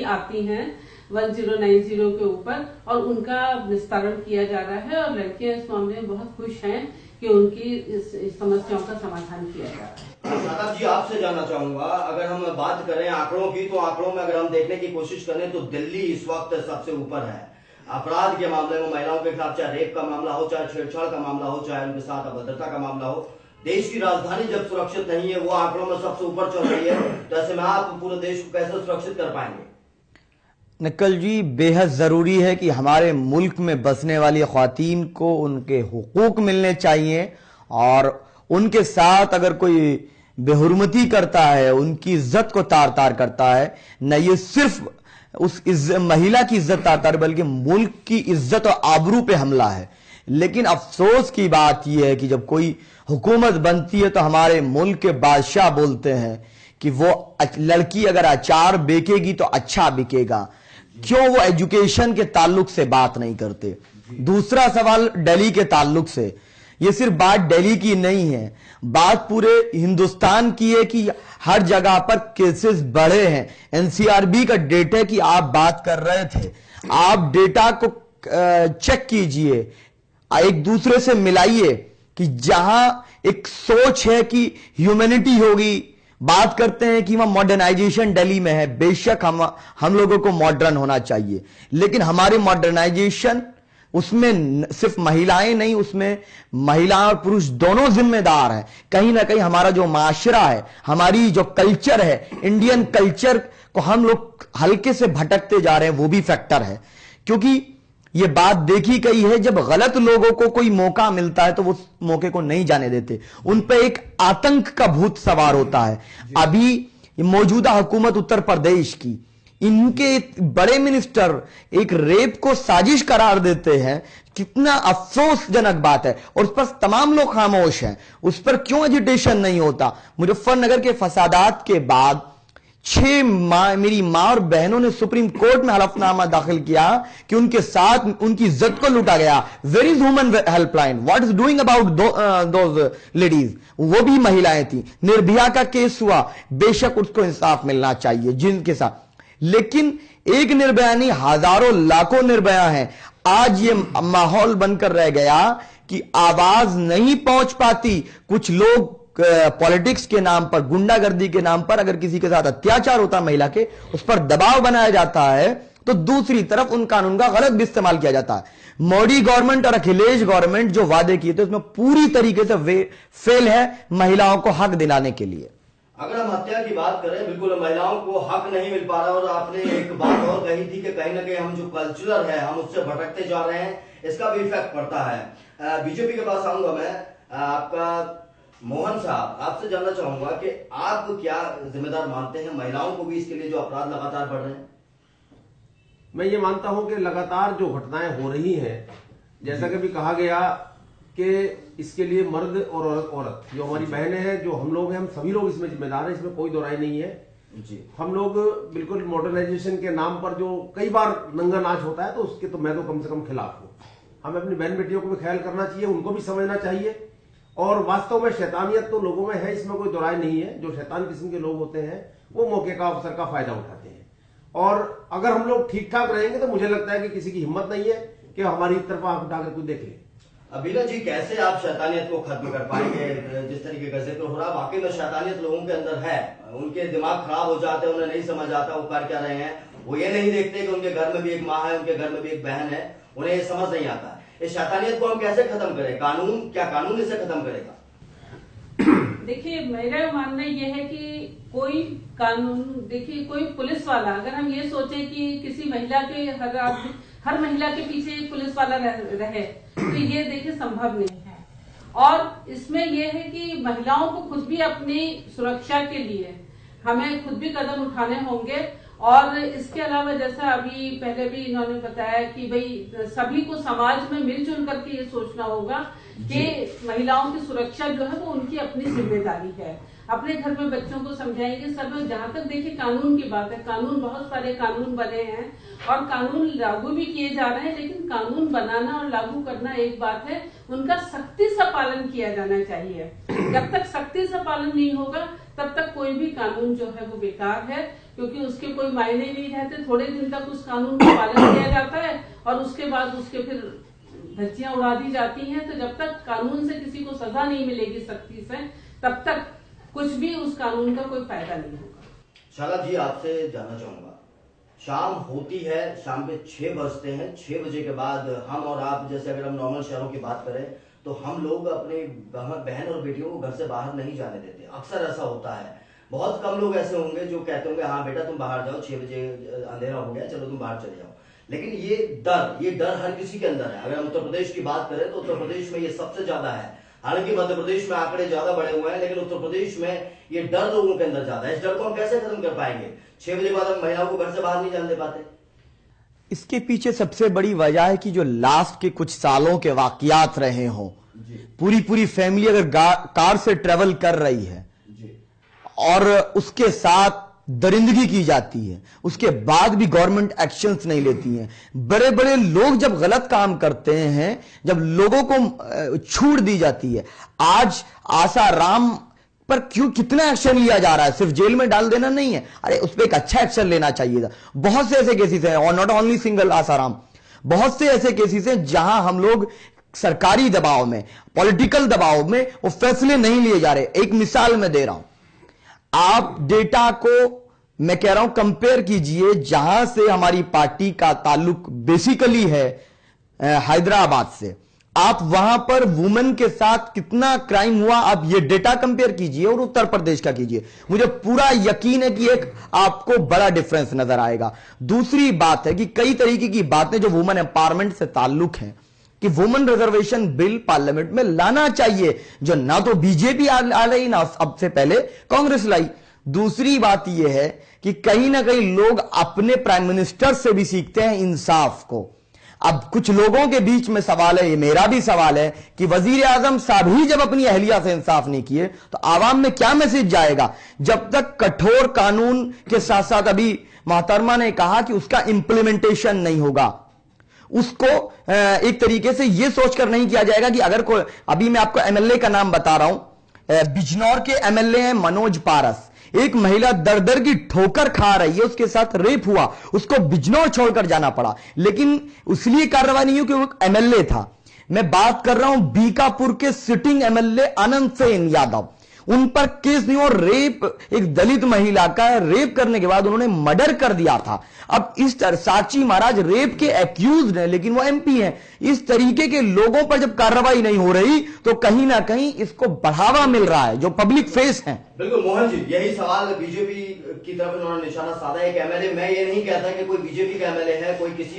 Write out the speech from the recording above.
आती हैं 1090 के ऊपर और उनका निस्तारण किया जा रहा है और लड़कियां इस मामले में बहुत खुश हैं कि उनकी इस समस्याओं का समाधान किया जा रहा है। शादाब जी, आपसे जानना चाहूंगा, अगर हम बात करें आंकड़ों की, तो आंकड़ों में अगर हम देखने की कोशिश करें तो दिल्ली इस वक्त सबसे ऊपर है अपराध के मामले में। महिलाओं के खिलाफ चाहे रेप का मामला हो, चाहे छेड़छाड़ का मामला हो, चाहे उनके साथ अभद्रता का मामला हो, देश की राजधानी जब सुरक्षित नहीं है, वो आंकड़ों में सबसे ऊपर चल रही है, तो ऐसे में आप पूरे देश को कैसे सुरक्षित कर पाएंगे? नक्कल जी, बेहद जरूरी है कि हमारे मुल्क में बसने वाली ख्वातीन को उनके हुकूक मिलने चाहिए और उनके साथ अगर कोई बेहुरमती करता है, उनकी इज्जत को तार तार करता है, न ये सिर्फ उस महिला की इज्जत तार तार बल्कि मुल्क की इज्जत और आबरू पे हमला है। लेकिन अफसोस की बात यह है कि जब कोई हुकूमत बनती है तो हमारे मुल्क के बादशाह बोलते हैं कि वो लड़की अगर अचार बेचेगी तो अच्छा बिकेगा। क्यों वो एजुकेशन के ताल्लुक से बात नहीं करते? दूसरा सवाल दिल्ली के ताल्लुक से। ये सिर्फ बात दिल्ली की नहीं है, बात पूरे हिंदुस्तान की है कि हर जगह पर केसेस बढ़े हैं। एनसीआरबी का डेटा की आप बात कर रहे थे, आप डेटा को चेक कीजिए, एक दूसरे से मिलाइए कि जहां एक सोच है कि ह्यूमैनिटी होगी, बात करते हैं कि वहां मॉडर्नाइजेशन दिल्ली में है। बेशक हम लोगों को मॉडर्न होना चाहिए, लेकिन हमारे मॉडर्नाइजेशन उसमें सिर्फ महिलाएं नहीं, उसमें महिला और पुरुष दोनों जिम्मेदार हैं। कहीं ना कहीं हमारा जो माशरा है, हमारी जो कल्चर है, इंडियन कल्चर को हम लोग हल्के से भटकते जा रहे हैं, वो भी फैक्टर है। क्योंकि ये बात देखी गई है, जब गलत लोगों को कोई मौका मिलता है तो वो मौके को नहीं जाने देते, उन पर एक आतंक का भूत सवार होता है। अभी मौजूदा हुकूमत उत्तर प्रदेश की, इनके बड़े मिनिस्टर एक रेप को साजिश करार देते हैं। कितना अफसोसजनक बात है, और उस पर तमाम लोग खामोश हैं। उस पर क्यों एजिटेशन नहीं होता? मुजफ्फरनगर के फसादात के बाद 6 मेरी मां और बहनों ने सुप्रीम कोर्ट में हलफनामा दाखिल किया कि उनके साथ उनकी इज्जत को लूटा गया। Where is human helpline? What is doing about those ladies? वो भी महिलाएं थी। निर्भया का केस हुआ, बेशक उसको इंसाफ मिलना चाहिए जिनके साथ, लेकिन एक निर्भया नहीं, हजारों लाखों निर्भया हैं। आज ये माहौल बनकर रह गया कि आवाज नहीं पहुंच पाती। कुछ लोग पॉलिटिक्स के नाम पर, गुंडागर्दी के नाम पर, अगर किसी के साथ अत्याचार होता महिला के, उस पर दबाव बनाया जाता है, तो दूसरी तरफ उन कानून का गलत भी इस्तेमाल किया जाता है। मोदी गवर्नमेंट और अखिलेश गवर्नमेंट जो वादे किए थे उसमें पूरी तरीके से फेल है महिलाओं को हक दिलाने के लिए। अगर हम हत्या की बात करें, बिल्कुल महिलाओं को हक नहीं मिल पा रहा। और आपने एक बात और कही थी कि कहीं ना कहीं हम जो कल्चरल है, हम उससे भटकते जा रहे हैं, इसका भी इफेक्ट पड़ता है। बीजेपी के पास आऊंगा मैं, आपका मोहन साहब, आपसे जानना चाहूंगा कि आप क्या जिम्मेदार मानते हैं महिलाओं को भी इसके लिए जो अपराध लगातार बढ़ रहे हैं? मैं ये मानता हूं कि लगातार जो घटनाएं हो रही हैं, जैसा कि भी कहा गया कि इसके लिए मर्द और औरत जो हमारी बहनें हैं, जो हम लोग हैं, हम सभी लोग इसमें जिम्मेदार हैं, इसमें कोई दो राय नहीं है जी। हम लोग बिल्कुल मॉडर्नाइजेशन के नाम पर जो कई बार नंगा नाच होता है, तो उसके तो मैं तो कम से कम खिलाफ हूं। हमें अपनी बहन बेटियों को भी ख्याल करना चाहिए, उनको भी समझना चाहिए। और वास्तव में शैतानियत तो लोगों में है, इसमें कोई दुराई नहीं है। जो शैतान किस्म के लोग होते हैं वो मौके का, अवसर का फायदा उठाते हैं। और अगर हम लोग ठीक ठाक रहेंगे तो मुझे लगता है कि किसी की हिम्मत नहीं है कि हमारी तरफ आंख उठाकर कोई देख ले। अबीना जी, कैसे आप शैतानियत को खत्म कर पाएंगे? जिस तरीके का जिक्र हो रहा, वाकई में शैतानियत लोगों के अंदर है, उनके दिमाग खराब हो जाते हैं, उन्हें नहीं समझ आता वो कर क्या रहे हैं। वो ये नहीं देखते कि उनके घर में भी एक माँ है, उनके घर में भी एक बहन है, उन्हें ये समझ नहीं आता। इस शैतानियत को हम कैसे खत्म करें? कानून इसे खत्म करेगा? देखिए, मेरा मानना यह है कि कोई कानून, देखिए कोई पुलिस वाला, अगर हम ये सोचे कि किसी महिला के हर महिला के पीछे एक पुलिस वाला रहे, तो ये देखिए संभव नहीं है। और इसमें यह है कि महिलाओं को खुद भी अपनी सुरक्षा के लिए हमें खुद भी कदम उठाने होंगे। और इसके अलावा जैसा अभी पहले भी इन्होंने बताया कि भाई सभी को समाज में मिलजुल करके ये सोचना होगा कि महिलाओं की सुरक्षा जो है वो उनकी अपनी जिम्मेदारी है। अपने घर में बच्चों को समझाएंगे सब। जहाँ तक देखिए कानून की बात है, कानून बहुत सारे कानून बने हैं और कानून लागू भी किए जा रहे हैं, लेकिन कानून बनाना और लागू करना एक बात है, उनका सख्ती से पालन किया जाना चाहिए। जब तक सख्ती से पालन नहीं होगा तब तक कोई भी कानून जो है वो बेकार है, क्योंकि उसके कोई मायने नहीं रहते। थोड़े दिन तक उस कानून का पालन किया जाता है और उसके बाद उसके फिर धज्जियां उड़ा दी जाती हैं। तो जब तक कानून से किसी को सजा नहीं मिलेगी सख्ती से, तब तक कुछ भी उस कानून का कोई फायदा नहीं होगा। शाला जी, आपसे जानना चाहूंगा, शाम होती है, शाम के 6 बजते हैं, 6 बजे के बाद हम और आप, जैसे अगर हम नॉर्मल शहरों की बात करें तो हम लोग अपने बहन और बेटियों को घर से बाहर नहीं जाने देते। अक्सर ऐसा होता है, बहुत कम लोग ऐसे होंगे जो कहते होंगे हाँ बेटा तुम बाहर जाओ, 6 बजे अंधेरा हो गया, चलो तुम बाहर चले जाओ। लेकिन ये डर हर किसी के अंदर है। अगर हम उत्तर प्रदेश की बात करें तो उत्तर प्रदेश में ये सबसे ज्यादा है। हालांकि मध्य प्रदेश में आंकड़े ज्यादा बढ़े हुए हैं, लेकिन उत्तर प्रदेश में ये डर लोगों के अंदर ज्यादा है। इस डर को हम कैसे खत्म कर पाएंगे? 6 बजे बाद हम महिलाओं को घर से बाहर नहीं जाने दे पाते। इसके पीछे सबसे बड़ी वजह है कि जो लास्ट के कुछ सालों के वाकयात रहे हों, पूरी फैमिली अगर कार से ट्रेवल कर रही है और उसके साथ दरिंदगी की जाती है, उसके बाद भी गवर्नमेंट एक्शंस नहीं लेती है। बड़े बड़े लोग जब गलत काम करते हैं, जब लोगों को छूट दी जाती है, आज आसाराम पर क्यों कितना एक्शन लिया जा रहा है? सिर्फ जेल में डाल देना नहीं है, अरे उस पर एक अच्छा एक्शन लेना चाहिए था। बहुत से ऐसे केसेस हैं, और नॉट ओनली सिंगल आसाराम, बहुत से ऐसे केसेस हैं जहां हम लोग सरकारी दबाव में, पॉलिटिकल दबाव में वो फैसले नहीं लिए जा रहे। एक मिसाल मैं दे रहा हूं, आप डेटा को मैं कह रहा हूं कंपेयर कीजिए, जहां से हमारी पार्टी का ताल्लुक बेसिकली है हैदराबाद से, आप वहां पर वुमेन के साथ कितना क्राइम हुआ, आप ये डेटा कंपेयर कीजिए और उत्तर प्रदेश का कीजिए, मुझे पूरा यकीन है कि एक आपको बड़ा डिफरेंस नजर आएगा। दूसरी बात है कि कई तरीके की बातें जो वुमेन एम्पावरमेंट से ताल्लुक है, कि वुमेन रिजर्वेशन बिल पार्लियामेंट में लाना चाहिए, जो ना तो बीजेपी आ रही ना सबसे पहले कांग्रेस लाई। दूसरी बात यह है कि कहीं ना कहीं लोग अपने प्राइम मिनिस्टर से भी सीखते हैं इंसाफ को। अब कुछ लोगों के बीच में सवाल है, ये मेरा भी सवाल है, कि वजीर आजम साहब ही जब अपनी अहलिया से इंसाफ नहीं किए तो आवाम में क्या मैसेज जाएगा? जब तक कठोर कानून के साथ साथ, अभी मोहतरमा ने कहा कि उसका इंप्लीमेंटेशन नहीं होगा, उसको एक तरीके से यह सोचकर नहीं किया जाएगा कि अगर कोई, अभी मैं आपको एमएलए का नाम बता रहा हूं, बिजनौर के एमएलए हैं मनोज पारस, एक महिला दर दर की ठोकर खा रही है, उसके साथ रेप हुआ, उसको बिजनौर छोड़कर जाना पड़ा, लेकिन इसलिए कार्रवाई नहीं हुई कि वो एमएलए था। मैं बात कर रहा हूं बीकापुर के सिटिंग एमएलए आनंद सेन यादव, उन पर केस नहीं, और रेप, एक दलित महिला का रेप करने के बाद उन्होंने मर्डर कर दिया था। अब इस तरह साक्षी महाराज रेप के एक्यूज्ड हैं, लेकिन वो एमपी हैं। इस तरीके के लोगों पर जब कार्रवाई नहीं हो रही तो कहीं ना कहीं इसको बढ़ावा मिल रहा है, जो पब्लिक फेस हैं। बिल्कुल मोहन जी, यही सवाल बीजेपी की तरफ इन्होंने निशाना साधा। एक एमएलए, मैं ये नहीं कहता कि कोई बीजेपी का एमएलए है, कोई किसी